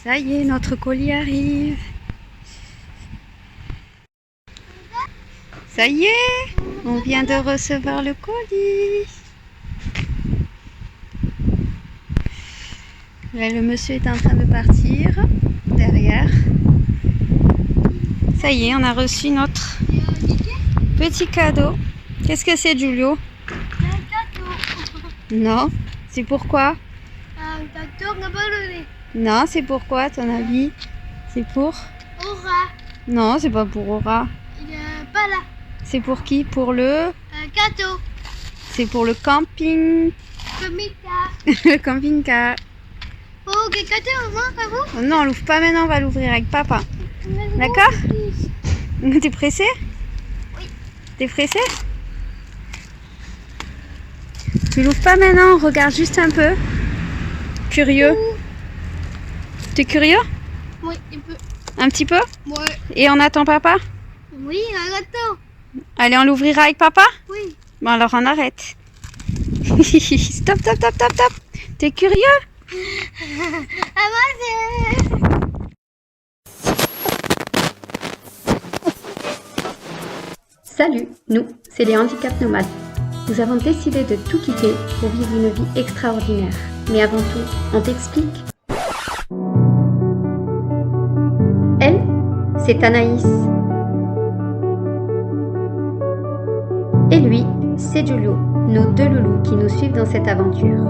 Ça y est, notre colis arrive. Ça y est, on vient de recevoir le colis. Là, le monsieur est en train de partir derrière. Ça y est, on a reçu notre petit cadeau. Qu'est-ce que c'est, Giulio? Un cadeau. Non, c'est pourquoi? Un cadeau n'a pas levé. Non, c'est pourquoi, à ton avis? C'est pour? Aura. Non, c'est pas pour Aura. Il est pas là. C'est pour qui? Pour le? Un cadeau. C'est pour le camping. Comita. Le camping-car. Oh, quel cadeau on manque à vous? Oh non, on l'ouvre pas maintenant, on va l'ouvrir avec papa. D'accord? T'es pressé? Oui. T'es pressé? Tu l'ouvres pas maintenant, on regarde juste un peu. Curieux. T'es curieux? Oui, un peu. Un petit peu? Ouais. Et on attend papa? Oui, un cadeau. Allez, on l'ouvrira avec papa? Oui. Bon, alors on arrête. Stop, stop, stop, stop, stop. T'es curieux? Avancez. Salut, nous, c'est les Handicap Nomades. Nous avons décidé de tout quitter pour vivre une vie extraordinaire. Mais avant tout, on t'explique. Elle, c'est Anaïs. Et lui, c'est Giulio, nos deux loulous qui nous suivent dans cette aventure.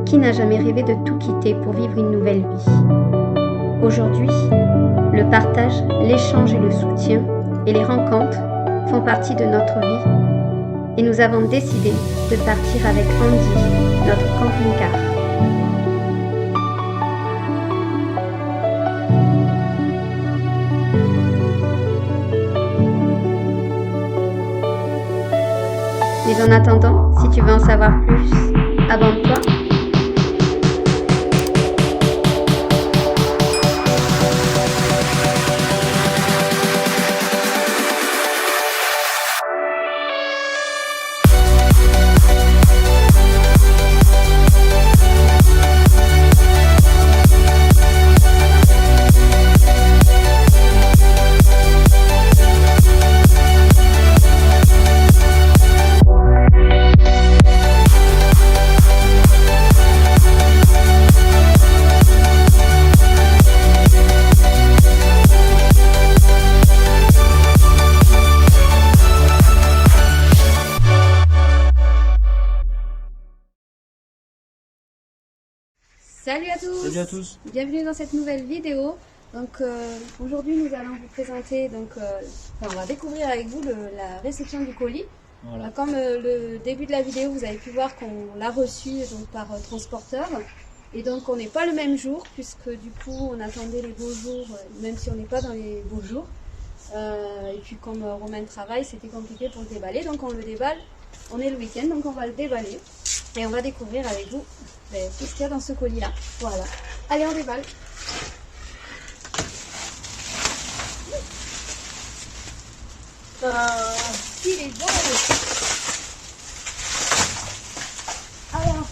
Qui n'a jamais rêvé de tout quitter pour vivre une nouvelle vie? Aujourd'hui, le partage, l'échange et le soutien et les rencontres font partie de notre vie et nous avons décidé de partir avec Andy, notre camping-car. Mais en attendant, si tu veux en savoir plus, abonne-toi. Salut à tous! Salut à tous! Bienvenue dans cette nouvelle vidéo. Donc aujourd'hui nous allons vous présenter, on va découvrir avec vous la réception du colis. Voilà. Comme le début de la vidéo vous avez pu voir qu'on l'a reçu donc, par transporteur. Et donc on n'est pas le même jour puisque du coup on attendait les beaux jours même si on n'est pas dans les beaux jours. Et puis comme Romain travaille c'était compliqué pour le déballer donc on le déballe. On est le week-end donc on va le déballer et on va découvrir avec vous tout ce qu'il y a dans ce colis là. Voilà. Allez on déballe. Il est beau. Alors.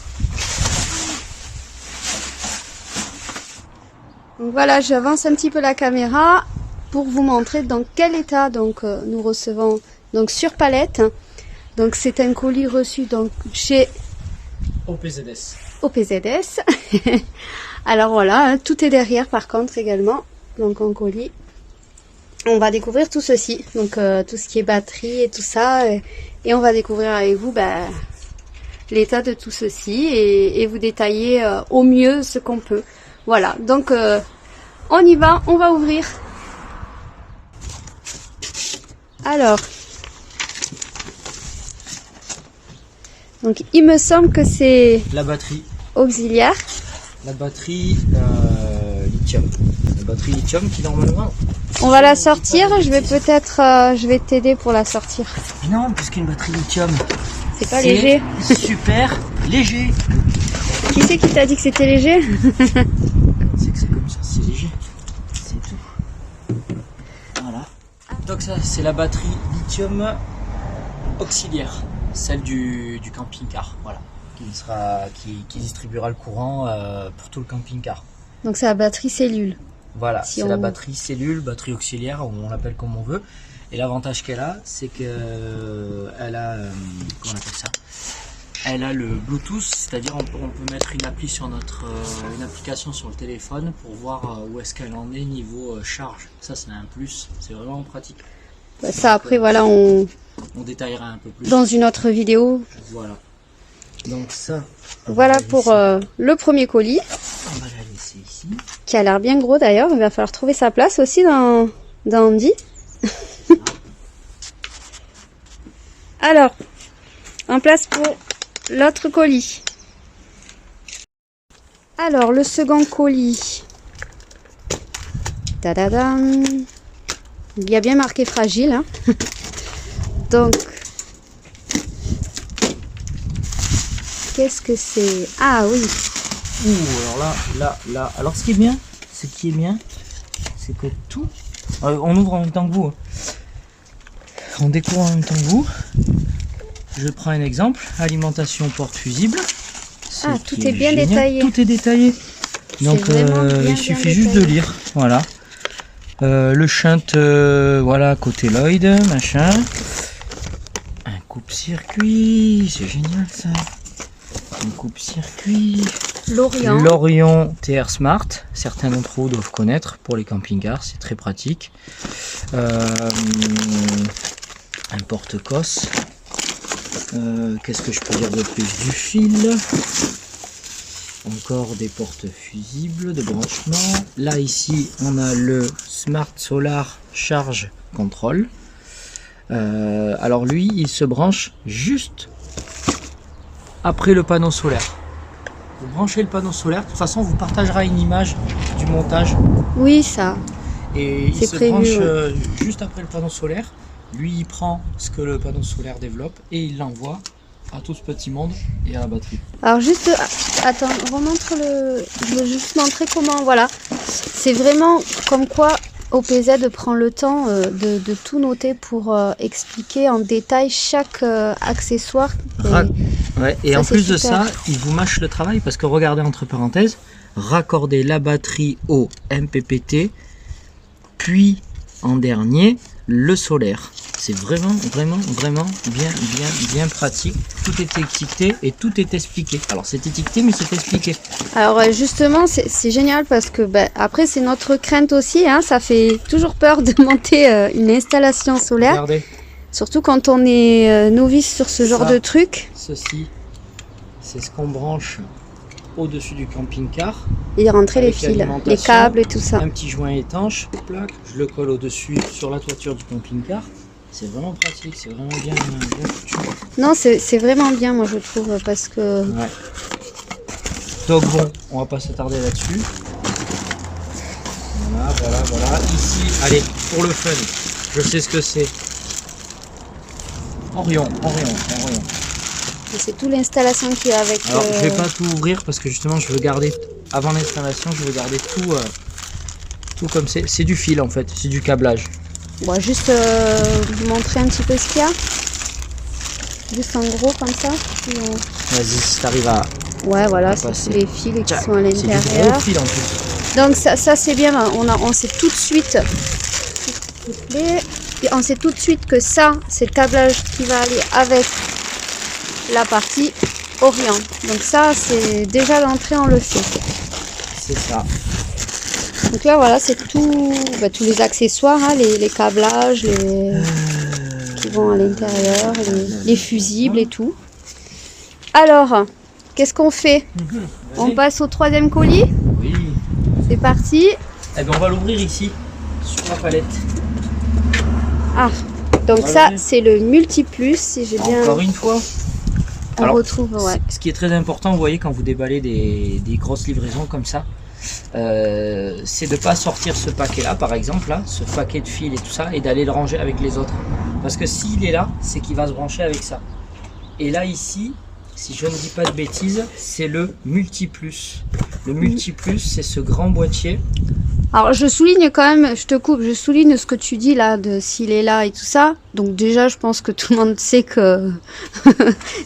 Donc voilà, j'avance un petit peu la caméra pour vous montrer dans quel état nous recevons donc sur palette. Donc c'est un colis reçu donc chez OPZS. OPZS. Alors voilà, tout est derrière par contre également. Donc en colis. On va découvrir tout ceci. Donc tout ce qui est batterie et tout ça. Et on va découvrir avec vous l'état de tout ceci et vous détailler au mieux ce qu'on peut. Voilà, donc on y va, on va ouvrir. Alors, donc il me semble que c'est La batterie. Auxiliaire. La batterie lithium. La batterie lithium qui normalement... On va la sortir, je vais t'aider pour la sortir. Mais non, puisqu'une batterie lithium... C'est pas léger. Super léger. Qui c'est qui t'a dit que c'était léger? C'est que c'est comme ça, c'est léger. C'est tout. Voilà. Donc ça, c'est la batterie lithium auxiliaire. Celle du camping-car. Voilà. Qui distribuera le courant pour tout le camping-car. Donc c'est la batterie cellule. Voilà, Si c'est on- la batterie cellule, batterie auxiliaire, on l'appelle comme on veut. Et l'avantage qu'elle a, c'est que elle a, comment on appelle ça? Elle a le Bluetooth, c'est-à-dire on peut mettre une appli sur une application sur le téléphone pour voir où est-ce qu'elle en est niveau charge. Ça c'est un plus, c'est vraiment pratique. Bah, ça après voilà, on détaillera un peu plus. dans une autre vidéo. Voilà. Donc ça. Voilà pour le premier colis, On va la laisser ici. qui a l'air bien gros d'ailleurs. Il va falloir trouver sa place aussi dans Andy. Alors, en place pour l'autre colis. Alors, le second colis. Tadadam. Il y a bien marqué fragile. Hein. Donc, qu'est-ce que c'est? Ah oui. Ouh, alors là. Alors ce qui est bien, c'est que tout. On ouvre en même temps que vous. Hein. On découvre en même temps que vous. Je prends un exemple. Alimentation porte fusible. Ah, Ce tout qui est bien génial. détaillé. Tout est détaillé. Donc vraiment bien, il bien suffit juste de détaillé. lire. Voilà. Le shunt, voilà, côté Lloyd, machin. Un coupe-circuit, c'est génial ça. Un coupe-circuit. L'Orient. L'Orion TR Smart, certains d'entre vous doivent connaître pour les camping-cars, c'est très pratique. Un porte-cosse. Qu'est-ce que je peux dire de plus? Du fil. Encore des portes fusibles de branchement. Là ici on a le Smart Solar Charge Control. Alors lui il se branche juste après le panneau solaire. Vous branchez le panneau solaire, de toute façon on vous partagera une image du montage. Oui, ça. Et il C'est se prévu, branche ouais. juste après le panneau solaire. Lui il prend ce que le panneau solaire développe et il l'envoie à tout ce petit monde et à la batterie. Alors juste, attends, remontre le... Je veux juste montrer comment, voilà. C'est vraiment comme quoi OPZ prend le temps de tout noter pour expliquer en détail chaque accessoire. Ouais, et Ça, en c'est plus de super. ça, il vous mâche le travail parce que regardez entre parenthèses, raccorder la batterie au MPPT, puis en dernier le solaire. C'est vraiment bien pratique. Tout est étiqueté et tout est expliqué. Alors c'est étiqueté mais c'est expliqué. Alors justement, c'est génial parce que après c'est notre crainte aussi, hein, ça fait toujours peur de monter une installation solaire, Regardez, surtout quand on est novice sur ce genre Ça. de truc. ceci, c'est ce qu'on branche au-dessus du camping-car. Et rentrer les Avec fils, les l'alimentation, câbles et tout ça. Un petit joint étanche, plaque, je le colle au-dessus sur la toiture du camping-car. C'est vraiment pratique, c'est vraiment bien foutu. Non, c'est vraiment bien, moi je trouve, parce que Ouais. Donc bon, on va pas s'attarder là-dessus. Voilà. Ici, allez, pour le fun, je sais ce que c'est. Orion. c'est toute l'installation qui est avec. Alors, je vais pas tout ouvrir parce que justement, je veux garder, avant l'installation, je veux garder tout, tout comme c'est. C'est du fil en fait, c'est du câblage. Bon, juste vous montrer un petit peu ce qu'il y a. Juste en gros comme ça. Puis Vas-y, si t'arrives à... ouais, voilà, passer. c'est les fils qui Tiens, sont à c'est du l'intérieur. gros fil en plus. Donc ça c'est bien, on sait tout de suite. On sait tout de suite que ça, c'est le câblage qui va aller avec la partie Orient. Donc ça, c'est déjà d'entrée, on le sait. C'est ça. Donc là, voilà, c'est tout, tous les accessoires, hein, les câblages, qui vont à l'intérieur, les fusibles et tout. Alors, qu'est-ce qu'on fait? On passe au troisième colis. Oui. C'est parti. Eh bien, on va l'ouvrir ici, sur la palette. Ah, donc Voilà. ça, c'est le multiplus, si j'ai bien... Encore une fois. On Alors, retrouve, ouais. Ce qui est très important, vous voyez, quand vous déballez des grosses livraisons comme ça, c'est de ne pas sortir ce paquet-là, par exemple, là, ce paquet de fils et tout ça, et d'aller le ranger avec les autres. Parce que s'il est là, c'est qu'il va se brancher avec ça. Et là, ici, si je ne dis pas de bêtises, c'est le multiplus. Le multiplus, c'est ce grand boîtier. Alors je souligne quand même, je te coupe, je souligne ce que tu dis là, de s'il est là et tout ça. Donc déjà, je pense que tout le monde sait que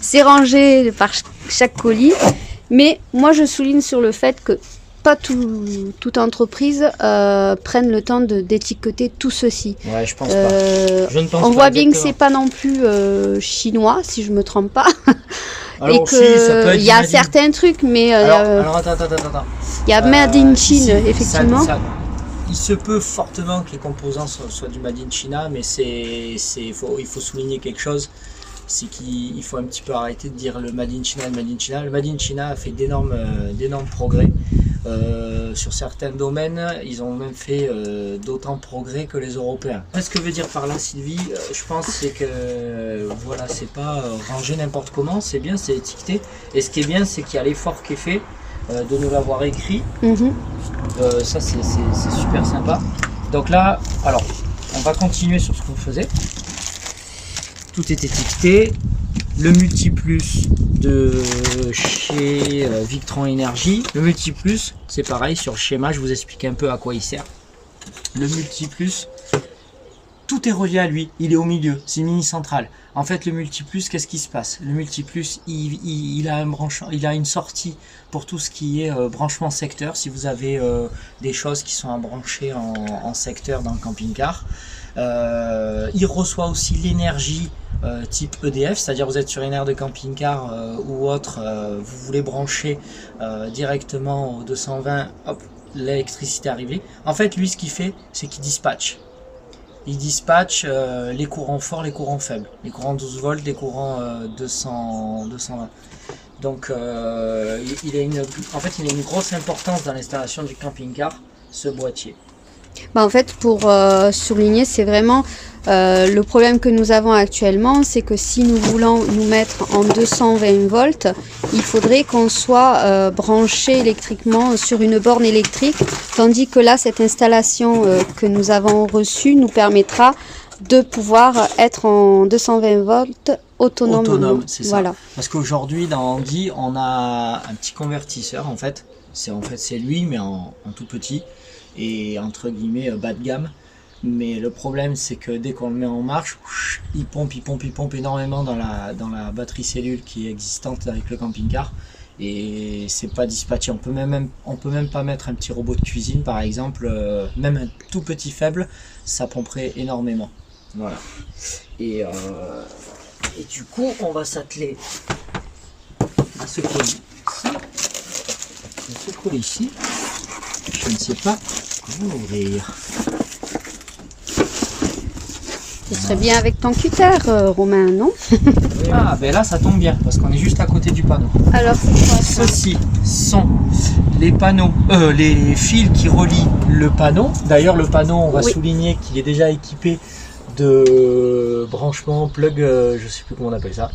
c'est rangé par chaque colis. Mais moi, je souligne sur le fait que pas toute entreprise prenne le temps d'étiqueter tout ceci. Ouais, je pense pas. Je ne pense On pas voit bien que exactement. c'est pas non plus chinois, si je me trompe pas. Alors, Et si, ça peut que être il y a Made in- certains trucs, mais Alors, attends. il y a Made in Chine, Si, effectivement. Il se peut fortement que les composants soient du Made in China, mais il faut souligner quelque chose, c'est qu'il faut un petit peu arrêter de dire le Made in China, le Made in China. Le Made in China a fait d'énormes progrès. Sur certains domaines, ils ont même fait d'autant de progrès que les Européens. Ce que veut dire par là, Sylvie, je pense, c'est que voilà, c'est pas rangé n'importe comment, c'est bien, c'est étiqueté. Et ce qui est bien, c'est qu'il y a l'effort qui est fait de nous l'avoir écrit. Mhm. Ça, c'est super sympa. Donc là, alors, on va continuer sur ce qu'on faisait. Tout est étiqueté. Le Multiplus de chez Victron Énergie. Le Multiplus, c'est pareil, sur le schéma, je vous explique un peu à quoi il sert. Le Multiplus, tout est relié à lui, il est au milieu, c'est une mini centrale. En fait, le Multiplus, qu'est-ce qui se passe? Le Multiplus, il a une sortie pour tout ce qui est branchement secteur. Si vous avez des choses qui sont à brancher en secteur dans le camping-car, il reçoit aussi l'énergie type EDF, c'est-à-dire vous êtes sur une aire de camping-car ou autre, vous voulez brancher directement au 220, hop, l'électricité arrivée. En fait, lui, ce qu'il fait, c'est qu'il dispatche. Il dispatche les courants forts, les courants faibles, les courants 12 volts, les courants 220. Donc, il a une grosse importance dans l'installation du camping-car, ce boîtier. En fait, pour souligner, c'est vraiment le problème que nous avons actuellement, c'est que si nous voulons nous mettre en 220 volts, il faudrait qu'on soit branché électriquement sur une borne électrique, tandis que là, cette installation que nous avons reçue nous permettra de pouvoir être en 220 volts autonome. C'est ça. Voilà. Parce qu'aujourd'hui, dans Andy, on a un petit convertisseur, en fait. C'est lui, mais en tout petit. Et entre guillemets bas de gamme, mais le problème c'est que dès qu'on le met en marche, il pompe énormément dans la batterie cellule qui est existante avec le camping-car, et c'est pas dispatché. On peut même pas mettre un petit robot de cuisine par exemple, même un tout petit faible, ça pomperait énormément. Voilà. Et du coup on va s'atteler à ce colis ici. Je ne sais pas comment l'ouvrir. Ce serait bien avec ton cutter, Romain, non? Ah, ben là ça tombe bien parce qu'on est juste à côté du panneau. Alors, c'est quoi ça? Ceci sont les panneaux, les fils qui relient le panneau. D'ailleurs, le panneau, on va souligner qu'il est déjà équipé de branchement plug, je sais plus comment on appelle ça.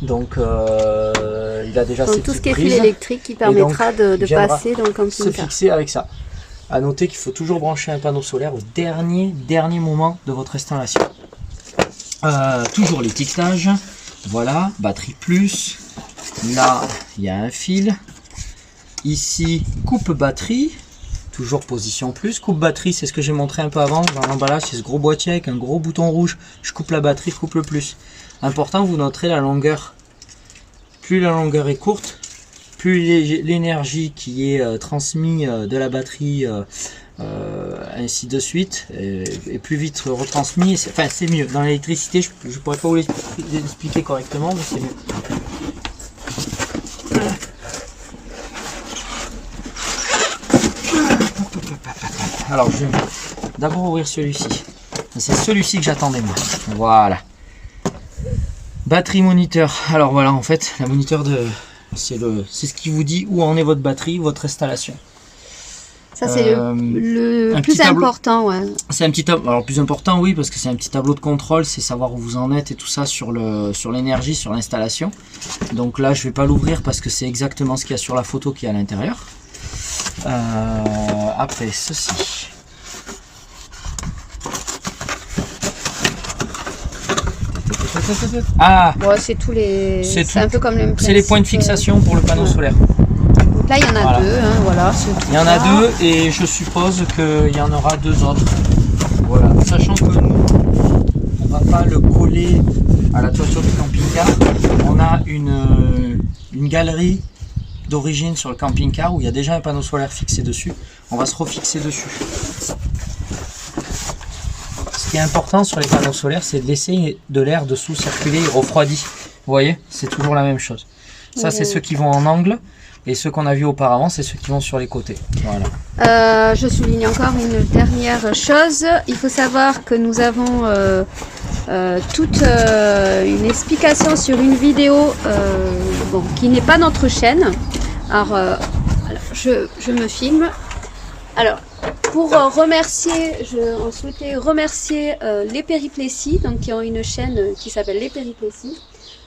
Donc, il a déjà tout ce qui est fil électrique qui permettra de passer dans le camping-car. Se fixer avec ça. À noter qu'il faut toujours brancher un panneau solaire au dernier moment de votre installation. Toujours l'étiquetage. Voilà, batterie plus. Là, il y a un fil. Ici, coupe batterie. Toujours position plus. Coupe batterie, c'est ce que j'ai montré un peu avant. Dans l'emballage, c'est ce gros boîtier avec un gros bouton rouge. Je coupe la batterie, je coupe le plus. Important, vous noterez la longueur. Plus la longueur est courte, plus l'énergie qui est transmise de la batterie, ainsi de suite, est plus vite retransmise. Enfin, c'est mieux. Dans l'électricité, je ne pourrais pas vous l'expliquer correctement, mais c'est mieux. Alors, je vais d'abord ouvrir celui-ci. C'est celui-ci que j'attendais moi. Voilà. Batterie moniteur. Alors voilà, en fait, la moniteur c'est ce qui vous dit où en est votre batterie, votre installation. Ça c'est le plus important, ouais. C'est un petit tableau. Alors plus important, oui, parce que c'est un petit tableau de contrôle, c'est savoir où vous en êtes et tout ça sur l'énergie, sur l'installation. Donc là, je vais pas l'ouvrir parce que c'est exactement ce qu'il y a sur la photo qui est à l'intérieur. Après ceci. Ah, ouais, c'est tous les. C'est un peu comme le. C'est les points de fixation pour le panneau solaire. Donc là, il y en a deux, hein, voilà. Il y en a deux et je suppose qu'il y en aura deux autres. Voilà, sachant que nous, on va pas le coller à la toiture du camping-car. On a une galerie d'origine sur le camping-car où il y a déjà un panneau solaire fixé dessus. On va se refixer dessus. Ce qui est important sur les panneaux solaires, c'est de laisser de l'air dessous circuler, il refroidit. Vous voyez, c'est toujours la même chose. Ça, c'est ceux qui vont en angle. Et ceux qu'on a vus auparavant, c'est ceux qui vont sur les côtés. Voilà. Je souligne encore une dernière chose. Il faut savoir que nous avons toute une explication sur une vidéo qui n'est pas notre chaîne. Alors, je me filme. Alors, pour remercier, on souhaitait remercier les Périplessis, donc qui ont une chaîne qui s'appelle Les Périplessis.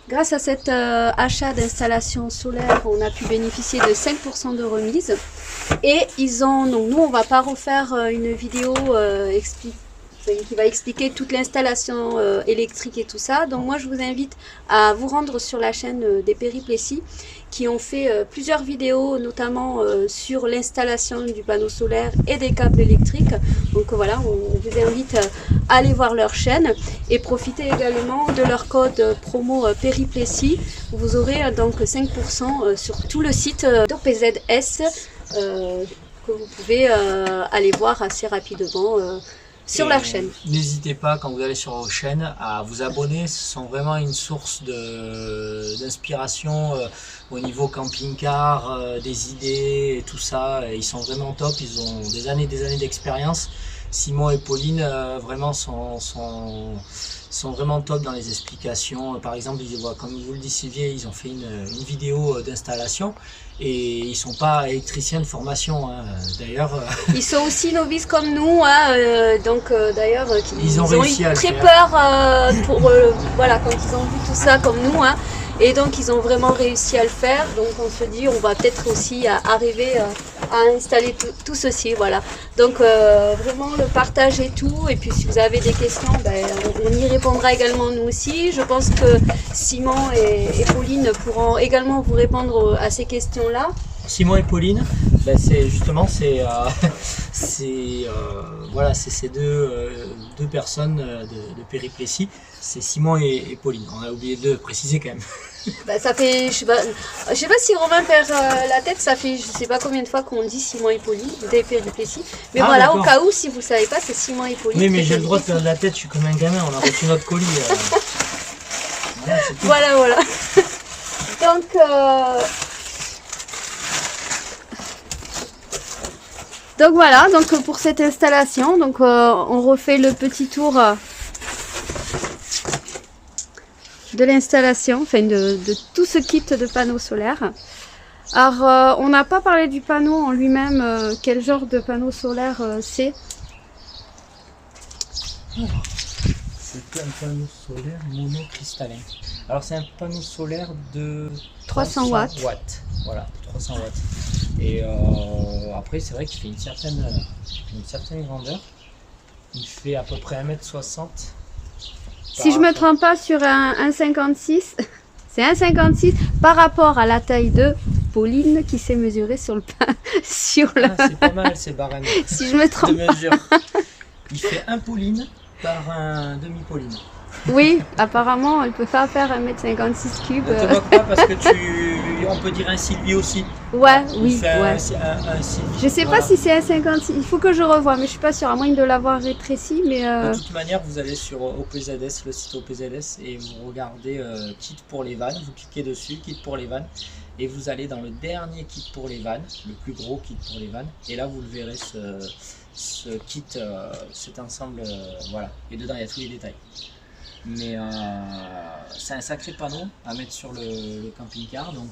Grâce à cet achat d'installation solaire, on a pu bénéficier de 5% de remise. Et donc nous, on va pas refaire une vidéo qui va expliquer toute l'installation électrique et tout ça. Donc moi, je vous invite à vous rendre sur la chaîne des Périplessis qui ont fait plusieurs vidéos, notamment sur l'installation du panneau solaire et des câbles électriques. Donc voilà, on vous invite à aller voir leur chaîne et profiter également de leur code promo Périplessis. Vous aurez donc 5% sur tout le site d'OPZS que vous pouvez aller voir assez rapidement sur leur chaîne. N'hésitez pas, quand vous allez sur vos chaînes, à vous abonner. Ce sont vraiment une source d'inspiration au niveau camping-car, des idées et tout ça. Ils sont vraiment top, ils ont des années d'expérience. Simon et Pauline vraiment sont vraiment top dans les explications. Par exemple, comme vous le disiez, ils ont fait une vidéo d'installation et ils sont pas électriciens de formation. Hein. D'ailleurs, ils sont aussi novices comme nous. Hein, d'ailleurs, ils ont réussi eu à très le peur voilà, quand ils ont vu tout ça comme nous. Hein. Et donc ils ont vraiment réussi à le faire. Donc on se dit on va peut-être aussi arriver à installer tout ceci. Voilà. Donc vraiment le partage et tout. Et puis si vous avez des questions, on y répondra également nous aussi. Je pense que Simon et Pauline pourront également vous répondre à ces questions-là. Simon et Pauline, c'est justement ces deux personnes de Périplessis. C'est Simon et Pauline. On a oublié de préciser quand même. Ça fait, je sais pas si Romain perd la tête, ça fait je sais pas combien de fois qu'on dit Simon et Pauline, des Périplessis. Mais voilà, au cas où, si vous savez pas, c'est Simon et Pauline. Oui, mais j'ai le droit de perdre la tête, je suis comme un gamin, on a reçu notre colis. Voilà. Donc voilà, pour cette installation, on refait le petit tour de l'installation, enfin de tout ce kit de panneaux solaires. Alors on n'a pas parlé du panneau en lui-même, quel genre de panneau solaire c'est. C'est un panneau solaire monocristallin. Alors c'est un panneau solaire de 300 watts. Voilà, 300 watts. Et après c'est vrai qu'il fait une certaine grandeur. Il fait à peu près 1m60. Si je me trompe pas, sur un 1,56, c'est 1,56 par rapport à la taille de Pauline qui s'est mesurée sur le c'est pas mal ces barèmes. Si je me trompe de mesure. Il fait un Pauline par un demi-Pauline. Oui, apparemment, elle peut pas faire 1m56 cubes. Ne te moque pas parce que on peut dire un Sylvie aussi. Ouais, Il fait ouais. un Sylvie. Je sais pas si c'est un 56. Il faut que je revoie, mais je suis pas sûre, à moins de l'avoir rétréci. Mais de toute manière, vous allez sur OPZS, le site OPZS, et vous regardez kit pour les vannes. Vous cliquez dessus, kit pour les vannes, et vous allez dans le dernier kit pour les vannes, le plus gros kit pour les vannes. Et là, vous le verrez ce kit, cet ensemble, voilà. Et dedans, il y a tous les détails. Mais c'est un sacré panneau à mettre sur le camping-car, donc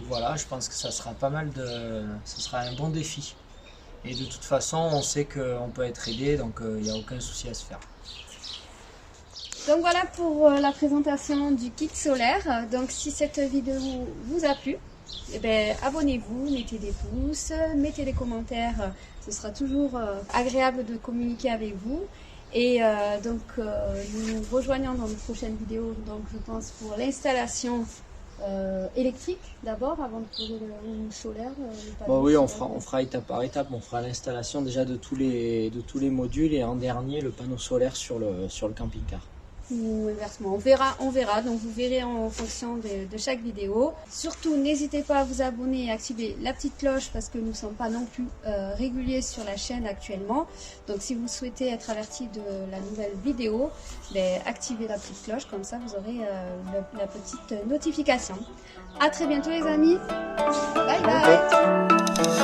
voilà, je pense que ça sera ça sera un bon défi. Et de toute façon, on sait qu'on peut être aidé, donc il n'y a aucun souci à se faire. Donc voilà pour la présentation du kit solaire. Donc si cette vidéo vous a plu, abonnez-vous, mettez des pouces, mettez des commentaires, ce sera toujours agréable de communiquer avec vous. Et nous nous rejoignons dans une prochaine vidéo, donc je pense pour l'installation électrique d'abord, avant de poser le solaire. Oui, on fera étape par étape, on fera l'installation déjà de tous les modules et en dernier le panneau solaire sur le camping-car. ou inversement. On verra. Donc vous verrez en fonction de chaque vidéo. Surtout, n'hésitez pas à vous abonner et activer la petite cloche parce que nous ne sommes pas non plus réguliers sur la chaîne actuellement. Donc si vous souhaitez être averti de la nouvelle vidéo, activez la petite cloche, comme ça vous aurez la petite notification. À très bientôt les amis. Bye bye.